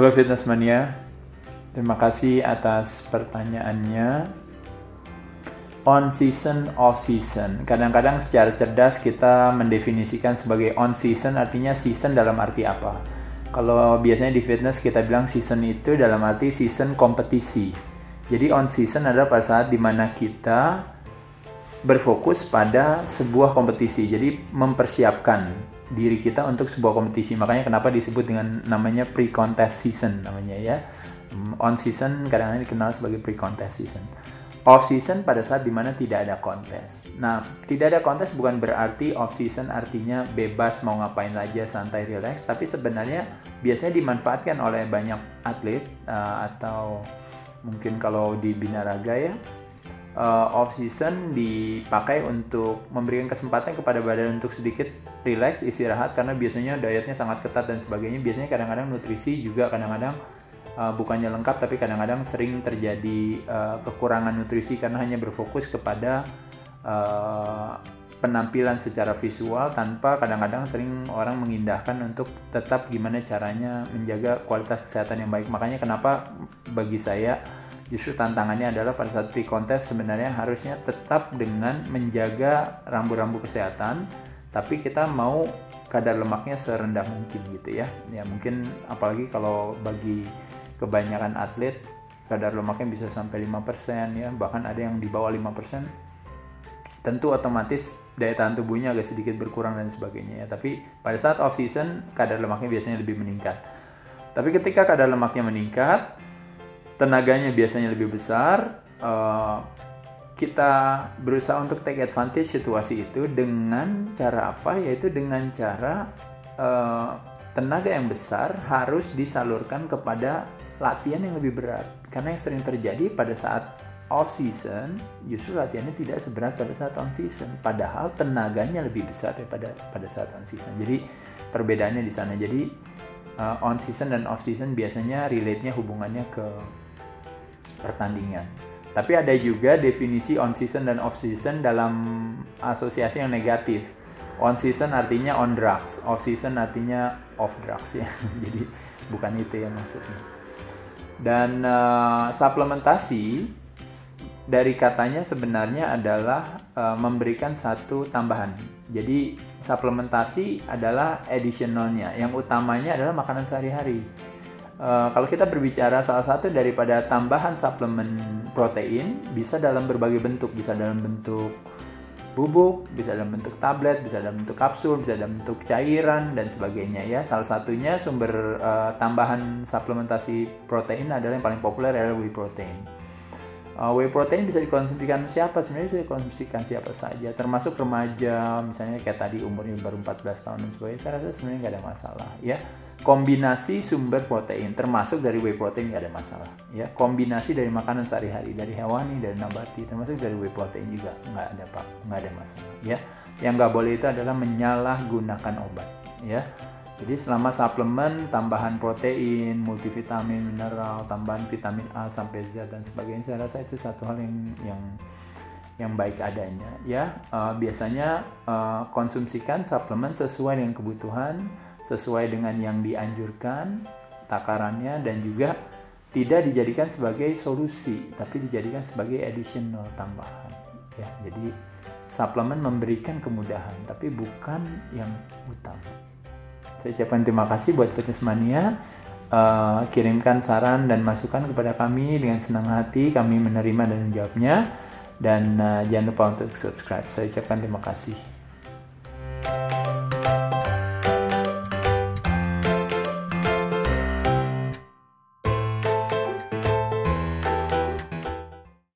Halo Fitness Mania, terima kasih atas pertanyaannya. On season, off season. Kadang-kadang secara cerdas kita mendefinisikan sebagai on season, artinya season dalam arti apa? Kalau biasanya di fitness kita bilang season itu dalam arti season kompetisi. Jadi on season adalah pada saat dimana kita berfokus pada sebuah kompetisi. Jadi mempersiapkan diri kita untuk sebuah kompetisi. Makanya kenapa disebut dengan namanya pre-contest season namanya ya. On season kadang-kadang dikenal sebagai pre-contest season. Off season pada saat dimana tidak ada kontes. Nah, tidak ada kontes bukan berarti off season artinya bebas mau ngapain aja, santai, relax. Tapi sebenarnya biasanya dimanfaatkan oleh banyak atlet atau mungkin kalau di binaraga ya, off season dipakai untuk memberikan kesempatan kepada badan untuk sedikit relax, istirahat, karena biasanya dietnya sangat ketat dan sebagainya. Biasanya kadang-kadang nutrisi juga kadang-kadang bukannya lengkap, tapi kadang-kadang sering terjadi kekurangan nutrisi karena hanya berfokus kepada penampilan secara visual, tanpa kadang-kadang sering orang mengindahkan untuk tetap gimana caranya menjaga kualitas kesehatan yang baik. Makanya kenapa bagi saya justru tantangannya adalah pada saat pre-contest sebenarnya harusnya tetap dengan menjaga rambu-rambu kesehatan, tapi kita mau kadar lemaknya serendah mungkin gitu ya. Ya mungkin apalagi kalau bagi kebanyakan atlet kadar lemaknya bisa sampai 5% ya, bahkan ada yang di bawah 5%. Tentu otomatis daya tahan tubuhnya agak sedikit berkurang dan sebagainya ya. Tapi pada saat off season kadar lemaknya biasanya lebih meningkat. Tapi ketika kadar lemaknya meningkat, tenaganya biasanya lebih besar, kita berusaha untuk take advantage situasi itu dengan cara apa? Yaitu dengan cara tenaga yang besar harus disalurkan kepada latihan yang lebih berat. Karena yang sering terjadi pada saat off season justru latihannya tidak seberat pada saat on season, padahal tenaganya lebih besar daripada pada saat on season. Jadi perbedaannya di sana. Jadi on season dan off season biasanya relate-nya hubungannya ke pertandingan. Tapi ada juga definisi on season dan off season dalam asosiasi yang negatif. On season artinya on drugs, off season artinya off drugs ya. Jadi bukan itu yang maksudnya. Dan suplementasi dari katanya sebenarnya adalah memberikan satu tambahan. Jadi suplementasi adalah additionalnya. Yang utamanya adalah makanan sehari-hari. Kalau kita berbicara salah satu daripada tambahan suplemen protein bisa dalam berbagai bentuk, bisa dalam bentuk bubuk, bisa dalam bentuk tablet, bisa dalam bentuk kapsul, bisa dalam bentuk cairan dan sebagainya ya. Salah satunya sumber tambahan suplementasi protein adalah yang paling populer adalah whey protein. Whey protein bisa dikonsumsikan siapa? Sebenarnya bisa dikonsumsikan siapa saja, termasuk remaja, misalnya kayak tadi umurnya baru 14 tahun dan sebagainya. Saya rasa sebenarnya nggak ada masalah ya. Kombinasi sumber protein termasuk dari whey protein nggak ada masalah ya. Kombinasi dari makanan sehari-hari, dari hewani, dari nabati, termasuk dari whey protein juga nggak ada masalah ya. Yang nggak boleh itu adalah menyalahgunakan obat ya. Jadi selama suplemen, tambahan protein, multivitamin, mineral, tambahan vitamin A sampai Z dan sebagainya, saya rasa itu satu hal yang baik adanya ya. Biasanya konsumsikan suplemen sesuai dengan kebutuhan, sesuai dengan yang dianjurkan takarannya, dan juga tidak dijadikan sebagai solusi tapi dijadikan sebagai additional, tambahan ya. Jadi suplemen memberikan kemudahan tapi bukan yang utama. Saya ucapkan terima kasih buat Fitness Mania. Kirimkan saran dan masukan kepada kami dengan senang hati, kami menerima dan menjawabnya. Dan jangan lupa untuk subscribe. Saya ucapkan terima kasih.